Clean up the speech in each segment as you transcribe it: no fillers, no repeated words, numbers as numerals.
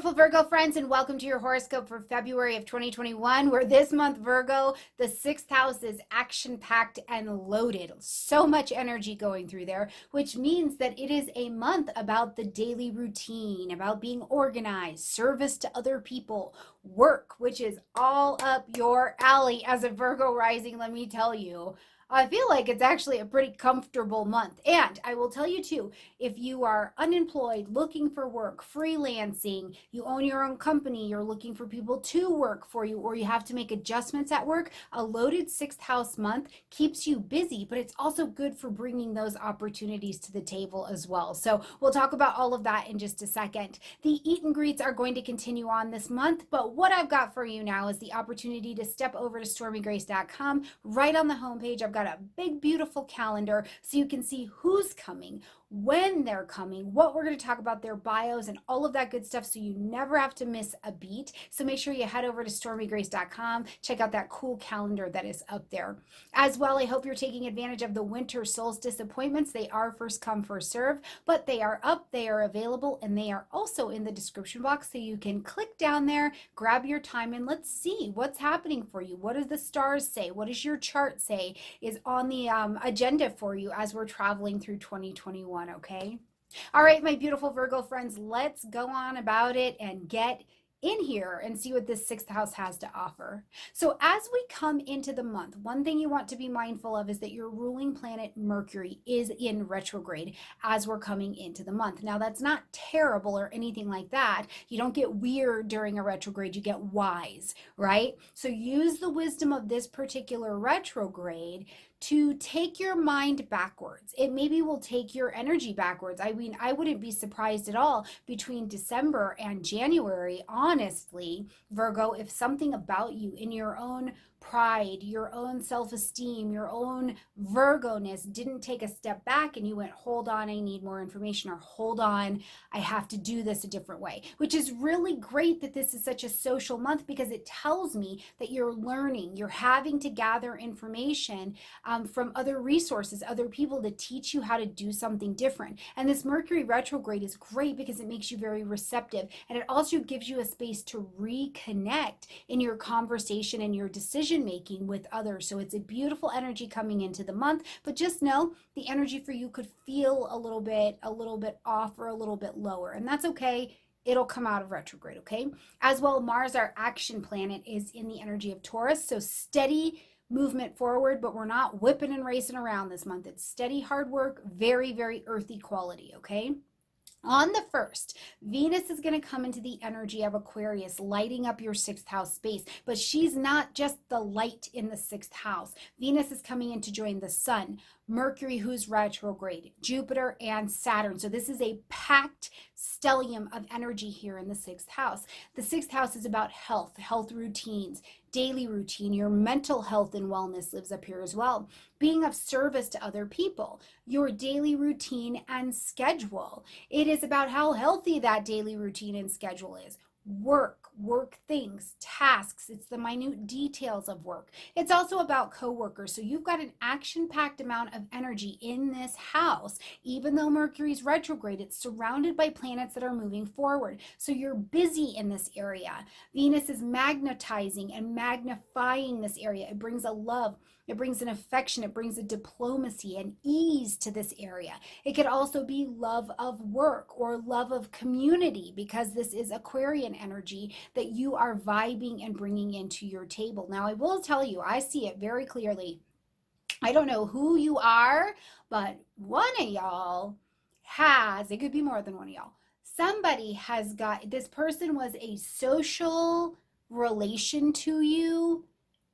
beautiful Virgo friends, and welcome to your horoscope for February of 2021, where this month, Virgo, the sixth house is action-packed and loaded. So much energy going through there, which means that it is a month about the daily routine, about being organized, service to other people, work, which is all up your alley as a Virgo rising, let me tell you. I feel like it's actually a pretty comfortable month. And I will tell you too, if you are unemployed, looking for work, freelancing, you own your own company, you're looking for people to work for you, or you have to make adjustments at work, a loaded sixth house month keeps you busy, but it's also good for bringing those opportunities to the table as well. So we'll talk about all of that in just a second. The eat and greets are going to continue on this month, but what I've got for you now is the opportunity to step over to stormiegrace.com. Right on the homepage, I've got a big, beautiful calendar so you can see who's coming, when they're coming, what we're going to talk about, their bios, and all of that good stuff, so you never have to miss a beat. So make sure you head over to stormiegrace.com, check out that cool calendar that is up there. As well, I hope you're taking advantage of the winter solstice appointments. They are first come, first serve, but they are up, they are available, and they are also in the description box, so you can click down there, grab your time, and let's see what's happening for you. What does the stars say? What does your chart say is on the agenda for you as we're traveling through 2021, okay? All right, my beautiful Virgo friends, let's go on about it and get in here and see what this sixth house has to offer. So as we come into the month, one thing you want to be mindful of is that your ruling planet Mercury is in retrograde as we're coming into the month. Now that's not terrible or anything like that. You don't get weird during a retrograde, you get wise, right? So use the wisdom of this particular retrograde to take your mind backwards. It maybe will take your energy backwards. I mean, I wouldn't be surprised at all between December and January, honestly, Virgo, if something about you in your own pride, your own self-esteem, your own Virgo-ness didn't take a step back and you went, hold on, I need more information, or hold on, I have to do this a different way, which is really great that this is such a social month, because it tells me that you're learning, you're having to gather information from other resources, other people, to teach you how to do something different. And this Mercury retrograde is great because it makes you very receptive, and it also gives you a space to reconnect in your conversation and your decision making with others. So it's a beautiful energy coming into the month, but just know the energy for you could feel a little bit off or a little bit lower, and that's okay. It'll come out of retrograde, okay? As well, Mars, our action planet, is in the energy of Taurus, so steady movement forward, but we're not whipping and racing around this month. It's steady, hard work, very, very earthy quality, okay? On the 1st, Venus is going to come into the energy of Aquarius, lighting up your sixth house space, but she's not just the light in the sixth house. Venus is coming in to join the sun, Mercury, who's retrograde, Jupiter, and Saturn. So this is a packed stellium of energy here in the sixth house. The sixth house is about health, health routines, daily routine. Your mental health and wellness lives up here as well. Being of service to other people, your daily routine and schedule. It is about how healthy that daily routine and schedule is. Work things, tasks. It's the minute details of work. It's also about coworkers. So you've got an action-packed amount of energy in this house. Even though Mercury's retrograde, it's surrounded by planets that are moving forward. So you're busy in this area. Venus is magnetizing and magnifying this area. It brings a love, it brings an affection, it brings a diplomacy and ease to this area. It could also be love of work or love of community, because this is Aquarian energy that you are vibing and bringing into your table. Now, I will tell you, I see it very clearly. I don't know who you are, but one of y'all has, it could be more than one of y'all, somebody has got, this person was a social relation to you,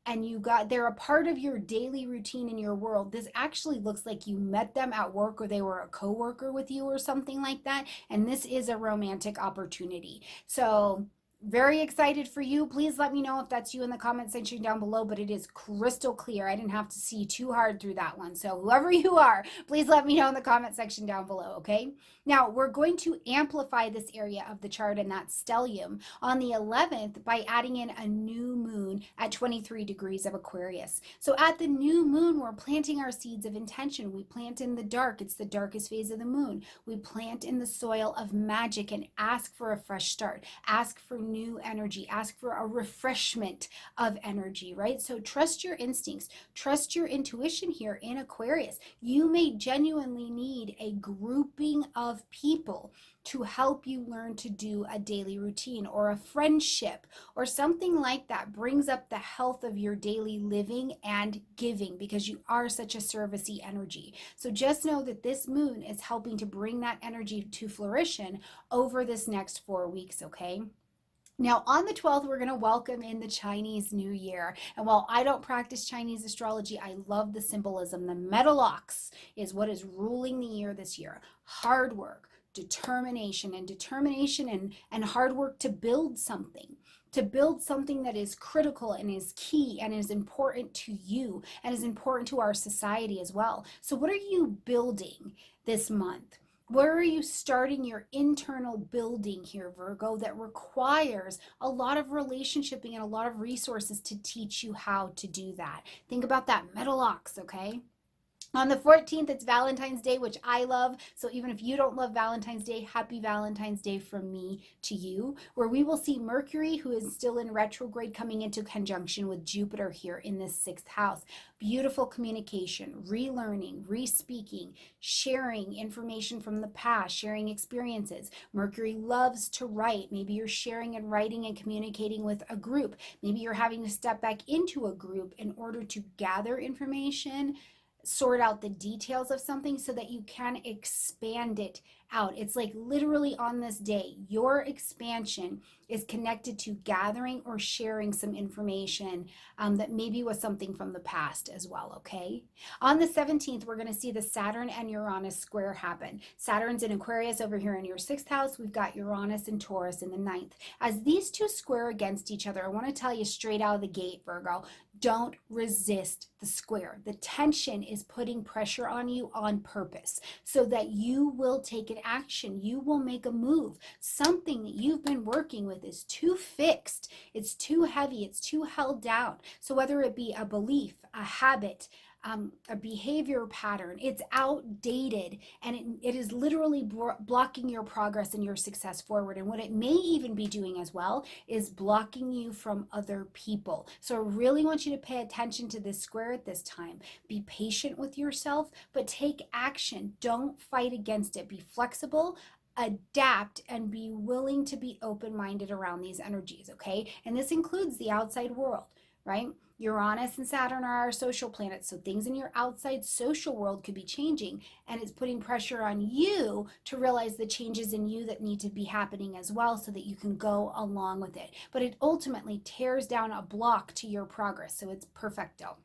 and they're a part of your daily routine in your world. This actually looks like you met them at work, or they were a coworker with you or something like that. And this is a romantic opportunity. So Very excited for you. Please let me know if that's you in the comment section down below, but it is crystal clear. I didn't have to see too hard through that one. So whoever you are, please let me know in the comment section down below, okay? Now, we're going to amplify this area of the chart, and that's stellium, on the 11th by adding in a new moon at 23 degrees of Aquarius. So at the new moon, we're planting our seeds of intention. We plant in the dark. It's the darkest phase of the moon. We plant in the soil of magic and ask for a fresh start. Ask for new energy, ask for a refreshment of energy, right? So trust your instincts, trust your intuition here in Aquarius. You may genuinely need a grouping of people to help you learn to do a daily routine, or a friendship or something like that brings up the health of your daily living and giving, because you are such a servicey energy. So just know that this moon is helping to bring that energy to fruition over this next 4 weeks, okay? Now, on the 12th, we're going to welcome in the Chinese New Year. And while I don't practice Chinese astrology, I love the symbolism. The metal ox is what is ruling the year this year. Hard work, determination, and hard work to build something. To build something that is critical and is key and is important to you and is important to our society as well. So what are you building this month? Where are you starting your internal building here, Virgo, that requires a lot of relationshiping and a lot of resources to teach you how to do that? Think about that metal ox, okay? On the 14th, it's Valentine's Day, which I love. So even if you don't love Valentine's Day, happy Valentine's Day from me to you, where we will see Mercury, who is still in retrograde, coming into conjunction with Jupiter here in this 6th house. Beautiful communication, relearning, re-speaking, sharing information from the past, sharing experiences. Mercury loves to write. Maybe you're sharing and writing and communicating with a group. Maybe you're having to step back into a group in order to gather information, sort out the details of something so that you can expand it out. It's like literally on this day, your expansion is connected to gathering or sharing some information that maybe was something from the past as well, okay? On the 17th, we're going to see the Saturn and Uranus square happen. Saturn's in Aquarius over here in your 6th house. We've got Uranus and Taurus in the 9th. As these two square against each other, I want to tell you straight out of the gate, Virgo, don't resist the square. The tension is putting pressure on you on purpose so that you will take an action. You will make a move. Something that you've been working with is too fixed. It's too heavy. It's too held down. So whether it be a belief, a habit, a behavior pattern, it's outdated, and it is literally blocking your progress and your success forward. And what it may even be doing as well is blocking you from other people. So I really want you to pay attention to this square at this time. Be patient with yourself, but take action. Don't fight against it. Be flexible, adapt, and be willing to be open-minded around these energies, okay? And this includes the outside world, right? Uranus and Saturn are our social planets, so things in your outside social world could be changing, and it's putting pressure on you to realize the changes in you that need to be happening as well so that you can go along with it. But it ultimately tears down a block to your progress, so it's perfecto.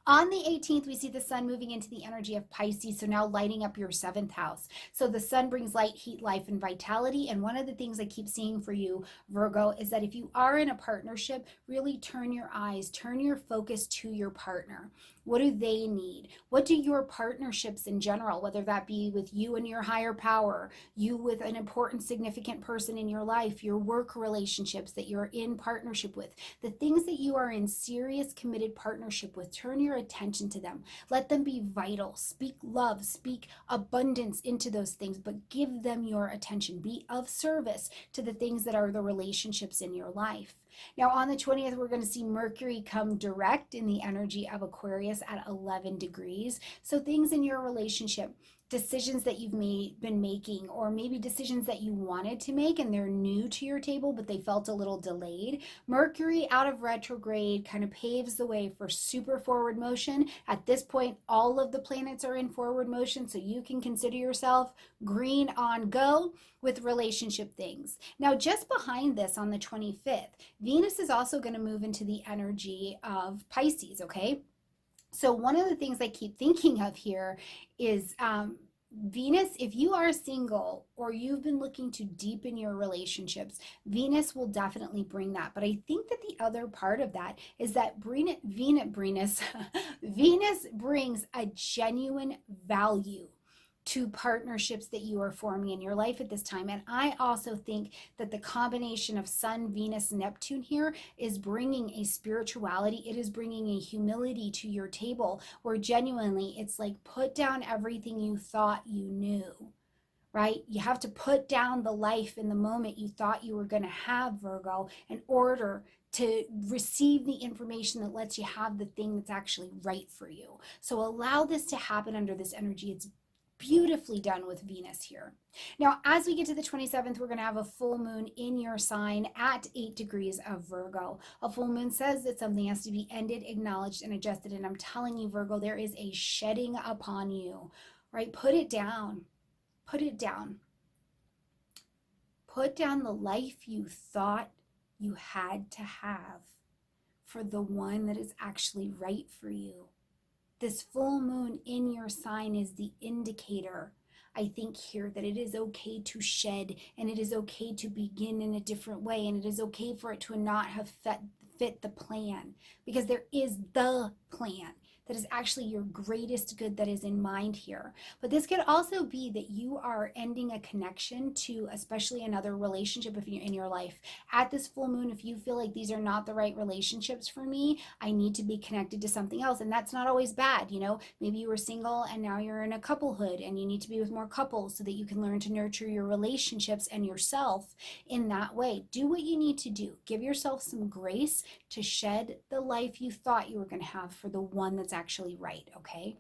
On the 18th, we see the sun moving into the energy of Pisces, so now lighting up your 7th house. So the sun brings light, heat, life, and vitality. And one of the things I keep seeing for you, Virgo, is that if you are in a partnership, really turn your eyes, turn your focus to your partner. What do they need? What do your partnerships in general, whether that be with you and your higher power, you with an important, significant person in your life, your work relationships that you're in partnership with, the things that you are in serious, committed partnership with, turn your attention to them. Let them be vital. Speak love, speak abundance into those things, but give them your attention. Be of service to the things that are the relationships in your life. Now on the 20th, we're going to see Mercury come direct in the energy of Aquarius at 11 degrees. So things in your relationship, decisions that you've been making, or maybe decisions that you wanted to make and they're new to your table, but they felt a little delayed. Mercury out of retrograde kind of paves the way for super forward motion. At this point, all of the planets are in forward motion, so you can consider yourself green on go with relationship things. Now, just behind this on the 25th, Venus is also going to move into the energy of Pisces, okay? So one of the things I keep thinking of here is Venus, if you are single or you've been looking to deepen your relationships, Venus will definitely bring that. But I think that the other part of that is that Venus brings a genuine value to partnerships that you are forming in your life at this time. And I also think that the combination of Sun, Venus, Neptune here is bringing a spirituality. It is bringing a humility to your table where genuinely it's like put down everything you thought you knew, right? You have to put down the life in the moment you thought you were going to have, Virgo, in order to receive the information that lets you have the thing that's actually right for you. So allow this to happen under this energy. It's beautifully done with Venus here. Now, as we get to the 27th, we're going to have a full moon in your sign at 8 degrees of Virgo. A full moon says that something has to be ended, acknowledged, and adjusted. And I'm telling you, Virgo, there is a shedding upon you, right? Put it down. Put it down. Put down the life you thought you had to have for the one that is actually right for you. This full moon in your sign is the indicator, I think, here that it is okay to shed, and it is okay to begin in a different way, and it is okay for it to not have fit the plan, because there is the plan that is actually your greatest good that is in mind here. But this could also be that you are ending a connection to especially another relationship if you're in your life. At this full moon, if you feel like these are not the right relationships for me, I need to be connected to something else. And that's not always bad, you know. Maybe you were single and now you're in a couplehood and you need to be with more couples so that you can learn to nurture your relationships and yourself in that way. Do what you need to do. Give yourself some grace to shed the life you thought you were going to have for the one that's actually right, okay?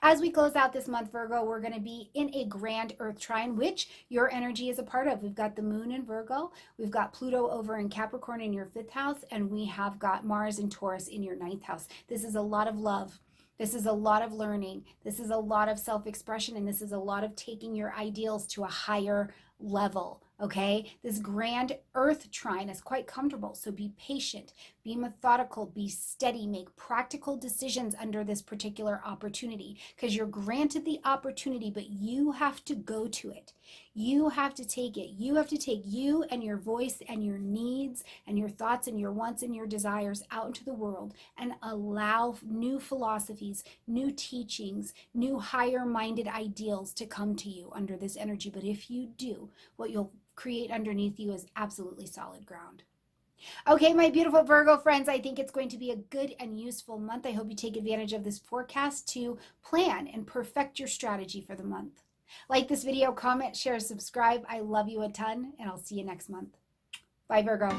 As we close out this month, Virgo, we're going to be in a grand Earth trine, which your energy is a part of. We've got the moon in Virgo, we've got Pluto over in Capricorn in your 5th house, and we have got Mars in Taurus in your 9th house. This is a lot of love. This is a lot of learning. This is a lot of self-expression, and this is a lot of taking your ideals to a higher level. Okay, this grand Earth trine is quite comfortable, so be patient, be methodical, be steady, make practical decisions under this particular opportunity, because you're granted the opportunity, but you have to go to it. You have to take it. You have to take you and your voice and your needs and your thoughts and your wants and your desires out into the world and allow new philosophies, new teachings, new higher-minded ideals to come to you under this energy. But if you do, what you'll create underneath you is absolutely solid ground. Okay, my beautiful Virgo friends, I think it's going to be a good and useful month. I hope you take advantage of this forecast to plan and perfect your strategy for the month. Like this video, comment, share, subscribe. I love you a ton, and I'll see you next month. Bye, Virgo.